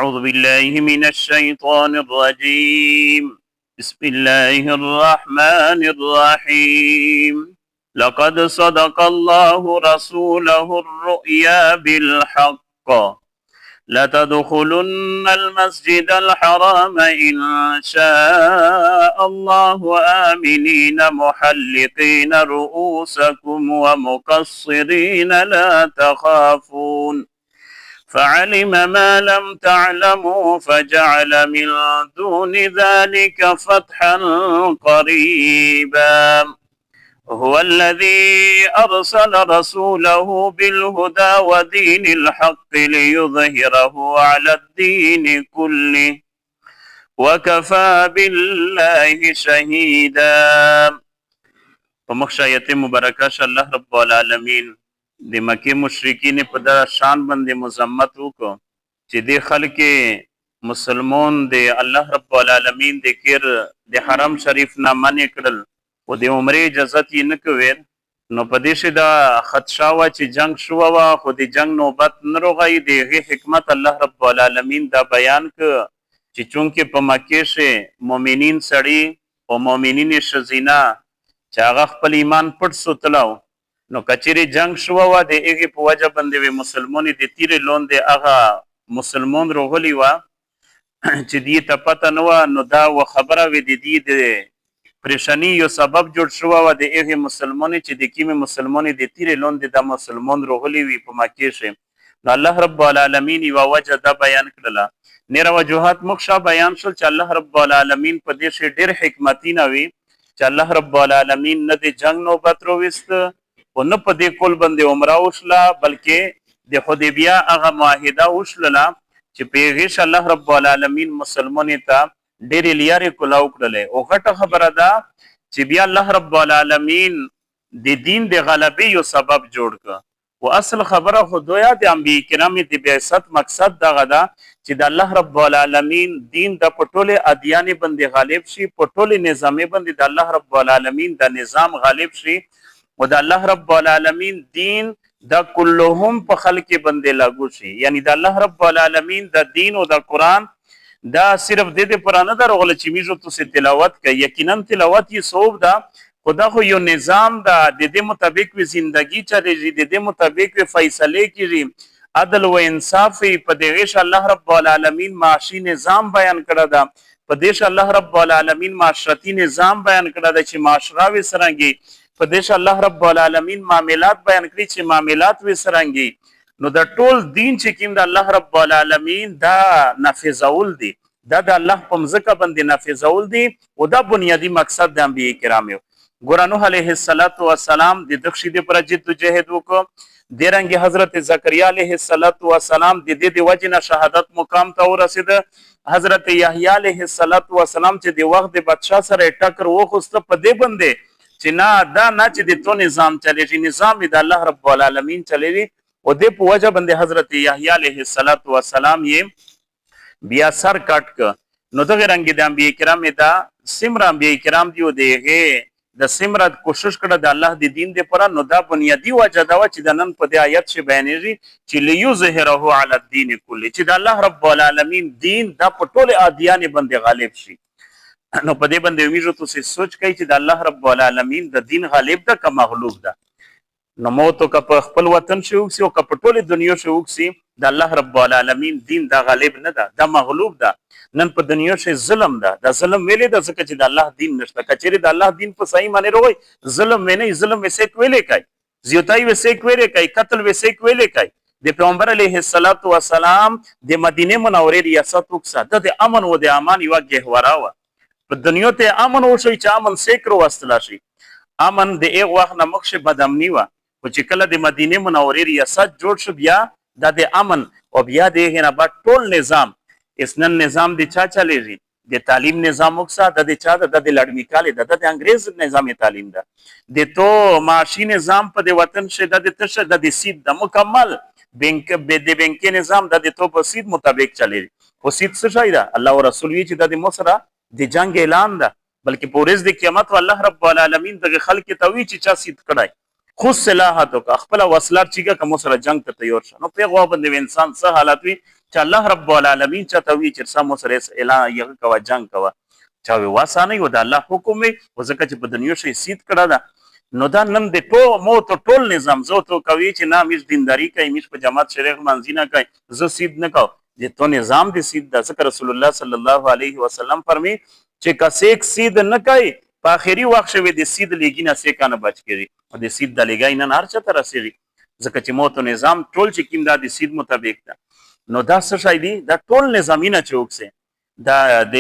أعوذ بالله من الشيطان الرجيم بسم الله الرحمن الرحيم لقد صدق الله رسوله الرؤيا بالحق لتدخلن المسجد الحرام إن شاء الله آمنين محلقين رؤوسكم ومقصرين لا تخافون فعلم ما لم تعلموا فجعل من دون ذلك فتحا قريبا هو الذي أرسل رسوله بالهدى ودين الحق ليظهره على الدين كله وكفى بالله شهيدا. فمخشایت مبارکه الله رب العالمین د مکه مشرکین په دا شان باندې مذمت وکړو چې د خلک مسلمان د الله رب العالمین د کیر د حرم شریف نه منع کړل او د عمرې اجازه یې نه کوي. نو په دې شي دا خدشه وه چې جنگ شوه وه خو د جنگ نوبت نه راغی. د هغې حکمت الله رب العالمین دا بیان کړ چې چونکې په مکې شي مؤمنین سړي او مؤمنین ښځینه چې هغه خپل ایمان پټ ساتلو نو کچېرې جنگ شوه وه د هغې په وجه باندې وې مسلمانې د تیرې لاندې هغه مسلمان راغلي وه چې دې ته پته نه وه. نو دا و خبره وې د دې د پریشانی یو سبب جوړ شوه وه د هغې مسلمانې چې د کومې مسلمانې د تیرې لاندې دا مسلمان راغلي وي په مکې شي. نو الله رب العالمین یوه وجه دا بیان کړله. نېره وجوهات موږ شا بیان شول چې الله رب العالمین په دې شی ډېر حکمتي نه وي چې الله رب العالمین نه د جنگ نوبت راویسته او نه په دې کول باندې عمره وشله بلکې د حدیبیه هغه معاهده وشلله چې په هغې الله رب العالمین مسلمانې ته ډېرې لیارې کلاو کړلی. او غټه خبره ده چې بیا الله رب العالمین د دین د غلبې یو سبب جوړ کړ. او اصل خبره خو دویا د انبیاء کرامو د بعثت مقصد دغه ده چې د الله رب العالمین دین د په ټولې ادیانې باندې غالب شي، په ټولې نظامې باندې د الله رب العالمین د نظام غالب شي او د الله رب العالمین دین دا کلهم په خلق باندې لاګو شي. یعنی د الله رب العالمین د دین او د قرآن دا صرف د دې پر نه درغله چې میږو تاسو تلاوت کوي. یقینا تلاوت یې ثواب ده خدا خو یو نظام ده د دې مطابق وي زندگی چلېږي، د دې مطابق وي فیصلې کېږي، عدل و انصاف په دغه الله رب العالمین معاشي نظام بیان کړی ده، په دې الله رب العالمین معاشرتي نظام بیان کړی ده چې معاشره وي څرنګه، په دې الله رب العالمین معاملات بیان کړي چې معاملات وي څرنګه. نو د ټول دین چې کوم د الله رب العالمین دا نافذول دي دا د الله په مځکه باندې نافذول دي او دا بنیادی مقصد د انبیاء کرامو. ګوره نوح علیه السلام د دغه شي د پر جدوجہد وکړو. دیرنګ حضرت زکریا علیه السلام د دې د وجه نه شهادت مقام ته ورسید. حضرت یحیی علیه السلام چې د وخت د بادشاه سره ټکر وخوسته په دې باندې چې نه دا نه چې د تو نظام چلېږي، نظام د الله رب العالمین چلېږي. او د په وجه باندې حضرت یحیی علیه السلام یې بیا سر کټ ک. نو دغه رنګ د انبیاء کرام دا سمره انبیاء کرام دی او دغه د سمره کوشش کړه د الله د دین د پر. نو دا بنیادی وجه دا چې د نن په دې آیت شي بیانېږي چې لیظهره علی الدین کله چې د الله رب العالمین دین د په ټول ادیان باندې غالب شي. نو په دې باندې میږو تاسو سوچ کوي چې د الله رب العالمین د دین غالب ده که مغلوب ده. نو موت او که په خپل وطن شي وکسي او که په ټولې دنیا شي وکسي د الله رب العالمین دین دا غالب نه ده، دا مغلوب ده. نن په دنیا شي ظلم ده، دا ظلم ویلې ده ځکه چې د الله دین نشته. کچېرې د الله دین په صحیح معنی روي ظلم ویني، ظلم وسې کویلې کوي، زیاتای وسې کویلې کوي، قتل وسې کویلې کوي. د پیغمبر علیه السلام د مدینه منورې ریاست وکسه د امن او د امان یو گهواره و. په دنیا ته امن وشي چې امن سیکرو واستلا شي. امن د ایغ وخت نه مخشه بدامنی و خو چې کله د مدینه منورې ریاست جوړ شو بیا د امن او بیا د هغې نه بعد ټول نظام اسنن نظام د چا چلېږي؟ د تعلیم نظام وکسه د چا ده؟ د لړمي کالې ده، د انګریز نظام تعلیم ده. د تو معاشي نظام په د وطن شي د تشه د سید د مکمل د بینکي نظام د تو په سید مطابق چلېږي. خو سید څه شی ده؟ الله او رسول وی چې د مصره د جنگ اعلان ده، بلکې په ورځ د قیامت الله رب العالمین دغه خلک ته وی چې چا سید کړای خود سلاحاتو کا خپل وسلات چیګه کوم سره جنگ ته تیار شه. نو پیغوا باندې انسان څه حالت وي چې الله رب العالمین چاته وی چې سمو سره اعلان یو کوا جنگ کوا چا وی واسانه و د الله حکم وي وزکه چې په دنیا شي سید کړه دا نو دا نن د ټول نظام زو تو کوي چې نام هیڅ دینداری کوي مش په جماعت شریعت منځ نه کوي زه سید نه کوم د تو نظام د سید د ذکر رسول الله صلی الله علیه وسلم فرمی چې کسیک سید نه کوي په اخري وخت شوی د سید لګینه سې کنه بچ کړي او د سید د لګای نه هر چا تر رسیږي ځکه چې موت نظام ټول چې کیم دا د سید مطابق ده نو دا څه شای دی دا ټول نظامینه چوک سه دا د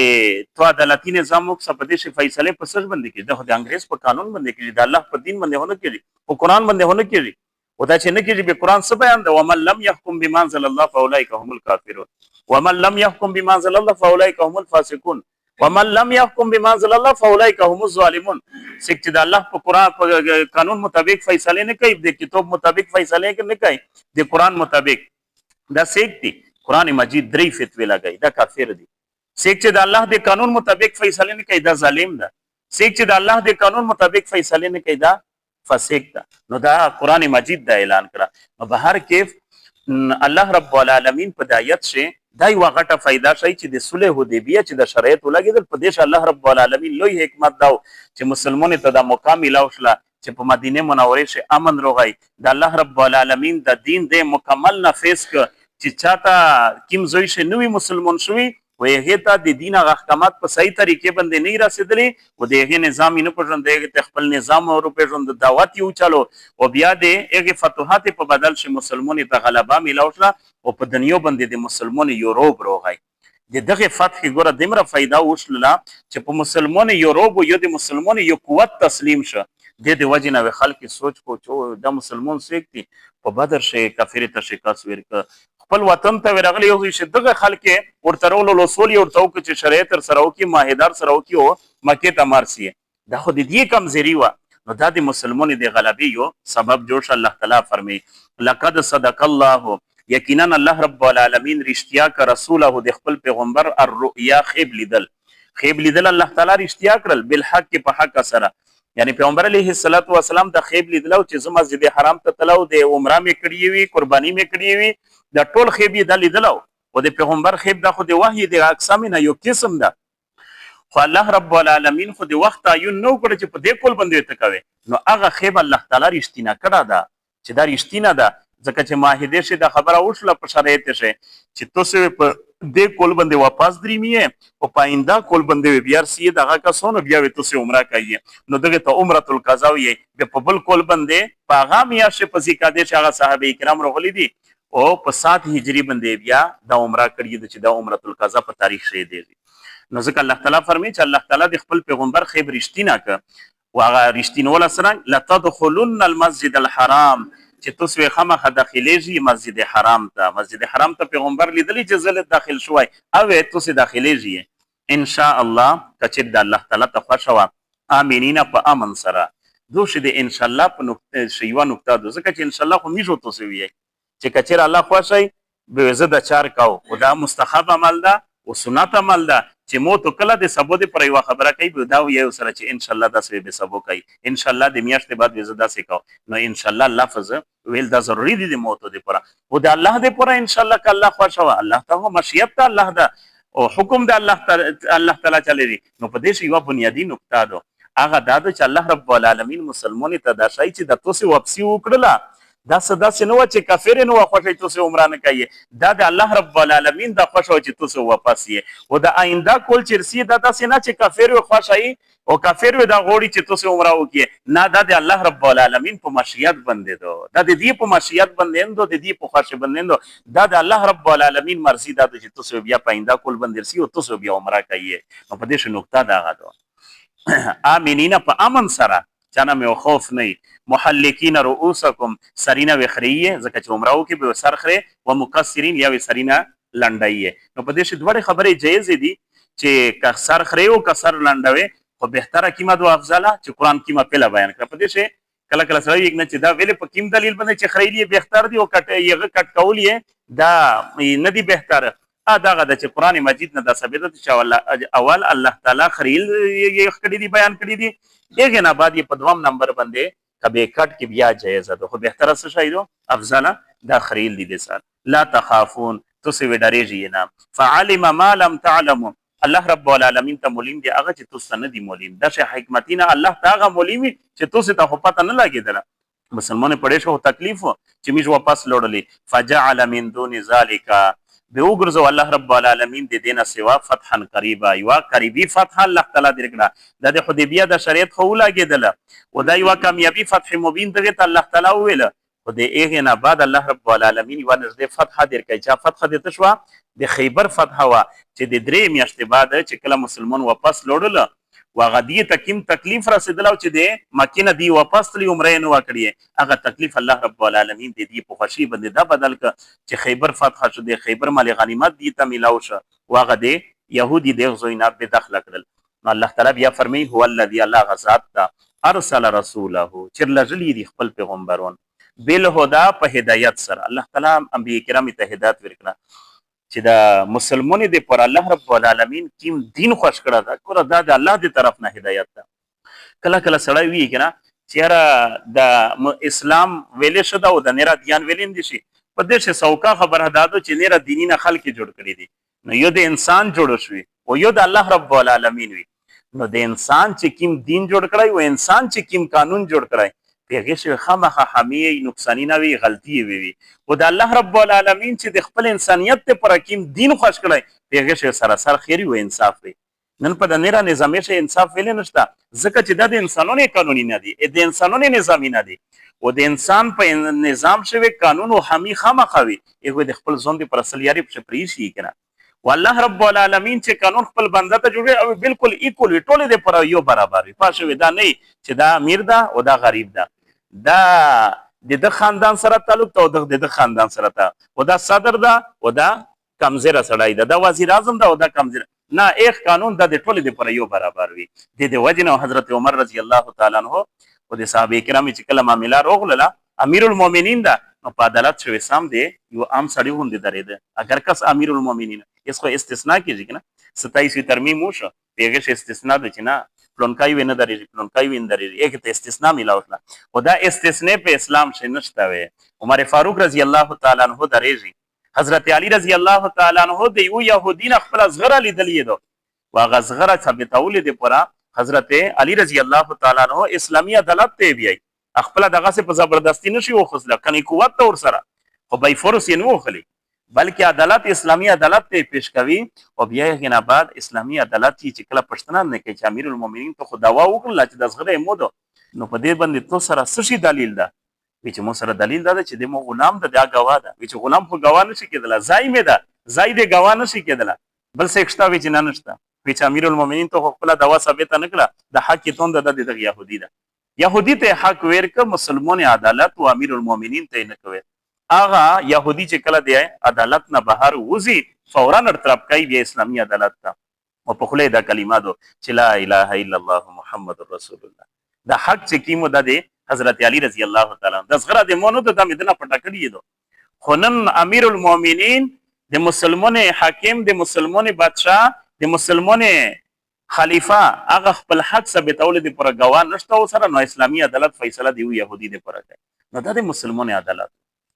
تو عدالتي نظام مو سپدې شي فیصله په سر باندې کړي د انګريز په قانون باندې کړي د الله په دین باندې هونه کړي په قران باندې هونه کړي او دا چې نه کېږي به قرآن څه بیان ده ومن لم يحكم بما انزل الله فاولئک هم الكافرون ومن لم يحكم بما انزل الله فاولئک هم الفاسقون ومن لم يحكم بما انزل الله فاولئک هم الظالمون څوک چې د الله په قرآن په قانون مطابق فیصله نه کوي د کتاب مطابق فیصله نه کوي د قرآن مطابق دا څوک دي قرآن مجید درې فتوی لګي دا کافر دي څوک چې د الله د قانون مطابق فیصله نه کوي دا ظالم ده څوک چې د الله د قانون مطابق فیصله نه کوي دا فاسق ده نو دا قرآن مجید دا اعلان کړه نو به هر کیف الله رب العالمین په دایت شه دا یو غټه فائدہ شي چې د صلح حدیبیه چې د شرایط ولګیدل په دیش الله رب العالمین لوی حکمت داو چې مسلمانانو ته د مقام ملاو شله چې په مدینه منوره شه امن روغی د الله رب العالمین د دین د مکمل نافذ ک چې چاته کیم زوی شه نوې مسلمان شوی و هغه ته د دین احکامات په صحیح طریقې باندې نه رسیدلې او دغه نظام نه پېژندل د خپل نظام او پېژند دعوت یو چالو او بیا د هغه فتوحات په بدل شي مسلمانانو ته غلبه ملوشله او په دنیا باندې د مسلمانانو یوروپ روغی د دغه فتح ګوره دمره فائدہ وشله چې په مسلمانانو یوروپ یو د مسلمانانو یو قوت تسلیم شه د وجه نه خلک سوچ کو چې د مسلمان سیکتي په بدر شي کافر ته شکاس ورک خپل وطن ته ورغلی یو چې دغه خلک ورته ورولو لوسول یو ورته چې شریعت تر سره وکي ماهدار سره وکي او مکه ته مارسي دا خو د دې کمزوري و نو دا د مسلمانانو د غلبې یو سبب جوړ شه الله تعالی فرمي لقد صدق الله یقینا الله رب العالمین رښتیا ک رسوله د خپل پیغمبر الرؤیا خیب لیدل الله تعالی رښتیا کړل بالحق په حق سره یعنی پیغمبر علیه الصلاۃ والسلام د خیب لیدلو چې مسجد حرام ته تلو د عمره می کړی وی قربانی می کړی وی د ټول خیب د لیدلو او د پیغمبر خیب د خو د وحی د اقسام نه یو قسم ده خو الله رب العالمین خو د وخت عین نو کړ چې په دې کول باندې تکوي نو هغه خیب الله تعالی رښتینه کړه ده چې دا رښتینه ده ځکه چې ماهده شه د خبره وشله په شرایط شه چې تاسو په دې کول باندې واپس دریمیه او پاینده کول باندې بیا سی دغه کسونو بیا تاسو عمره کوي نو دغه ته عمره القضا وي په بل کول باندې پیغام یا شه په ذکر هغه صحابه کرام رغلی دي او په 7 هجری باندې بیا د عمره کړی چې د عمره القضا په تاریخ شه دی نو ځکه الله تعالی فرمایي چې الله تعالی د خپل پیغمبر خیب رښتینه ک واغه رښتینول سره لتدخلن المسجد الحرام چې تاسو خامخه داخليږي مسجد حرام ته پیغمبر لیدلی چې زله داخل شوي او تاسو داخليږي ان شاء الله کچې د الله تعالی ته خوشوا امینین په امن سره دوشه د ان شاء الله په نقطه شیوا نقطه ده ځکه چې ان شاء الله خو میجو تاسو وی چې کچې الله خوشي به زه د چار کاو او دا مستحب عمل ده او سنت عمل ده چې مو تو کله د سبو د پر یو خبره کوي دا یو سره چې ان شاء الله تاسو به سبو کوي ان شاء الله د میاشتې بعد به زدا سې کو نو ان شاء الله لفظ ویل دا ضروری دي د موت د پر او د الله د پر ان شاء الله ک الله خوشوا الله ته مشیت ته الله دا او حکم د الله تعالی چلی دي نو په دې یو بنیادی نقطه ده هغه دا چې الله رب العالمین مسلمان ته دا شای چې د توسه واپسی وکړه دا صدا سينو چې کافر نو خوشي تاسو عمره نه کوي دا د الله رب العالمین د خوشو چې تاسو واپس یې او د آینده کول چرسي دا تاسو نه چې کافر خوشي او کافر دا غوړي چې تاسو عمره وکي نه دا د الله رب العالمین په مشیت باندې دو دا د دې په مشیت باندې دو د دې په خوښ باندې دو دا د الله رب العالمین مرزي دا چې تاسو بیا پاینده کول باندې سي او تاسو بیا عمره کوي نو په دې نقطه دا غاټو امینین په امن سره چانه مې خوف نه محلقین رؤوسکم سرینا وخریه ځکه چې عمره وکي به سر خره او مقصرین یا سرینا لنډایي نو په دې دوه خبرې جایز دي چې که سر خره او که سر لنډوي خو بهتره کیمه دو افضله چې قران کیمه پهلا بیان کړ په دې کله کله سره یک نه چې دا ویل په کیم دلیل باندې چې خریلی بهتر دی او کټ یغه کټ کول دا نه دی بهتر داغه د چې قران مجید نه د ثابت چې اول الله تعالی خریل یې کړی دی بیان کړی دی دغه نه بعد په دوام نمبر باندې کبه کټ کې بیا جایز ده خو بهتره څه شایدو افضل دا خریل دي سر لا تخافون تاسو وی ډارېږئ نه فعلم ما لم تعلموا الله رب العالمین ته مولیم دی هغه چې تاسو نه دی مولیم دا شی حکمتینا الله ته هغه مولیم چې تاسو ته خو پته نه لګېدله مسلمان پړې شو تکلیف چې میږ واپس لوړلې فجعل من دون ذالک به وګرځو الله رب العالمین د دینه سوا فتحا قریبا یوا قریبی فتح الله تعالی درکړه د حدیبیه د شریعت خو لاګېدله او دا یوا کامیابی فتح مبین دغه الله تعالی ویل خو د هغې نه بعد الله رب العالمین یوه نږدې فتحه درکړی چې فتحه دې څه شوه د خیبر فتحه وه چې د 3 میاشتې بعد چې کله مسلمان واپس لوړله و هغه دې ته کوم تکلیف رسېدلی او چې د مکې نه دې واپس تللي عمره یې نه وه کړې هغه تکلیف الله رب العالمین د دې په خوښۍ باندې دا بدل کړه چې خیبر فتحه شو د خیبر مال غنیمت دې ته میلاو شه و هغه د یهودي دغه ځای نه بېدخله کړل نو الله تعالی بیا فرمایي هو الذي الله هغه ذات ته ارسل رسوله چې لږلي دي خپل پیغمبران بالهدى په هدایت سره الله تعالی انبیاء کرام ته هدایت ورکړه چې دا مسلمانې د پر الله رب العالمین کوم دین خوښ کړه دا کور دا د الله د طرف نه هدایت ده کله کله سړی وی کنه چې د اسلام ویلې شو دا او د نرا دیان ویلین دي شي په دې څه سوکا خبره دادو چې نرا دیني نه خلک جوړ کړی دي نو یو د انسان جوړ شوی او یو د الله رب العالمین وی نو د انسان چې کوم دین جوړ کړی او انسان چې کوم قانون جوړ کړی پیغه شي خامخه حمیه نقصانی نه وی غلطی وی او د الله رب العالمین چې د خپل انسانیت ته پر حکیم دین خوښ کړی پیغه شي سراسر خیری او انصاف وی نن په د نړۍ نظام شي انصاف ویل نشته ځکه چې د انسانونو قانوني نه دي د انسانونو نظامی نه دي او د انسان په نظام شوی قانون او حمی خامخه وی یو د خپل ځون پر اصل یاري په پریشي کنه والله رب العالمین چې قانون خپل بنده ته جوړي او بالکل ایکول ټوله د پر یو برابر وي پښه دا نه چې دا امیر ده او دا غریب ده دا د خاندان سره تعلق ته او د خاندان سره ته او دا صدر ده او دا کمزره سړی ده دا وزیر اعظم ده او دا کمزره نه ایک قانون د ټوله د پر یو برابر وي د وجنه حضرت عمر رضی الله تعالی عنہ او د صحابه کرام چې کله معاملہ روغله امیر المؤمنین ده نو په عدالت شوی سم دی یو عام سړی غوندې درېده اگر کس امیر المؤمنین اس خو استثناء کیږي کنه 27 ترمیم وشو پیغه استثناء د چنا پلونکای وینه درېږي پلونکای وینه درېږي یک ته استثناء ملاوتله او دا استثناء په اسلام شې نشته وي عمر فاروق رضی الله تعالی عنہ درېږي حضرت علی رضی الله تعالی عنہ د یو يهودین خپل صغره لیدلې دو واغه صغره ثابتول دي پورا حضرت علی رضی الله تعالی عنہ اسلامی عدالت ته بیاي خپل دغه په زبردستی نشي وخصله کني قوت تور سره خو بای فورس یې نو خلی بلکې عدالت اسلامی عدالت ته پیش کوي او بیا یې نه بعد اسلامی عدالت چې کله پښتنه نه کوي چې امیر المؤمنین ته خو داوا وکړه چې د صغره مودو نو په دې باندې تو سره سشي دلیل ده چې مو سره دلیل ده چې د مو غلام د دا گواه ده چې غلام خو گواه نشي کېدل ځای مې ده ځای د گواه نشي کېدل بل څه اکشتا وی چې نه نشته چې امیر المؤمنین ته خپل داوا ثابت نه کړه د حق توند د يهودي ده يهودي ته حق ورک مسلمان عدالت او امیر المؤمنین ته نه کوي اغه يهودي چې کله دی عدالت نه بهر وزي فورا ارتراب کوي بیا اسلامي عدالت ته او په خله دا کلماتو چې لا اله الا الله محمد رسول الله دا حق چې کیمو د حضرت علی رضی الله تعالی عنہ د صغره د مونږ د مدینه پټه کړی دو خنن امیر المؤمنین د مسلمان حاکم د مسلمان بادشاہ د مسلمان خلیفہ هغه خپل حق ثابتول دي پر غوا نشته او سره نو اسلامي عدالت فیصله دی يهودي دي پر کوي نو د مسلمان عدالت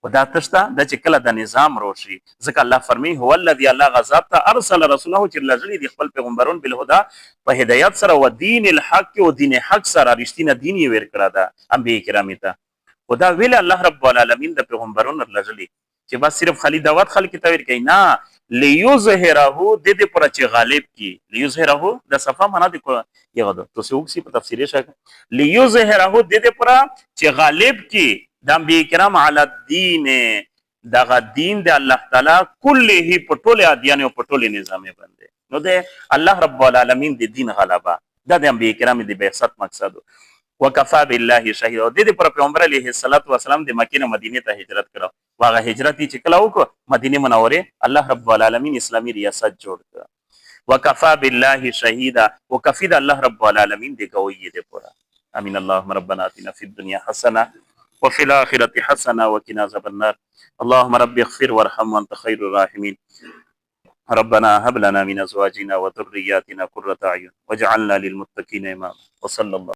ودا تشتا د چې کله د نظام روشي ځکه الله فرمایي هو الذي الله غضب ته ارسل رسوله چې لږلی د خپل پیغمبرون بالهدى په هدایت سره او دین الحق او دین حق سره رښتینه دین یې ور کړی دا انبیاء کرام ته ودا ویل الله رب العالمین د پیغمبرون لږلی چې بس صرف خالی دعوت خلک ته ور کوي نه ليظهره د دې پر چې غالب کی ليظهره د صفه معنا د یو د توسوکسی په تفسیر شکه ليظهره د دې پر چې غالب کی د انبیاء کرام علی الدین دغه دین د الله تعالی کله په ټوله ادیان او په ټوله نظام باندې نو د الله رب العالمین د دین غلبه د انبیاء کرام د بعثت مقصد وکفا بالله شهید او د دې پر پیغمبر علیه الصلاۃ والسلام د مکه نه مدینه ته هجرت کړو واغه هجرت چې کله وکړه مدینه منوره الله رب العالمین اسلامی ریاست جوړ کړ وکفا بالله شهید وکفید الله رب العالمین د گوی د پورا امين اللهم ربنا اتنا في الدنيا حسنه وفي الآخرة حسنة وقنا عذاب النار اللهم رب اغفر وارحم وانت خير الراحمين ربنا هب لنا من ازواجنا وذرياتنا قرة اعين واجعلنا للمتقين اماما وصلى الله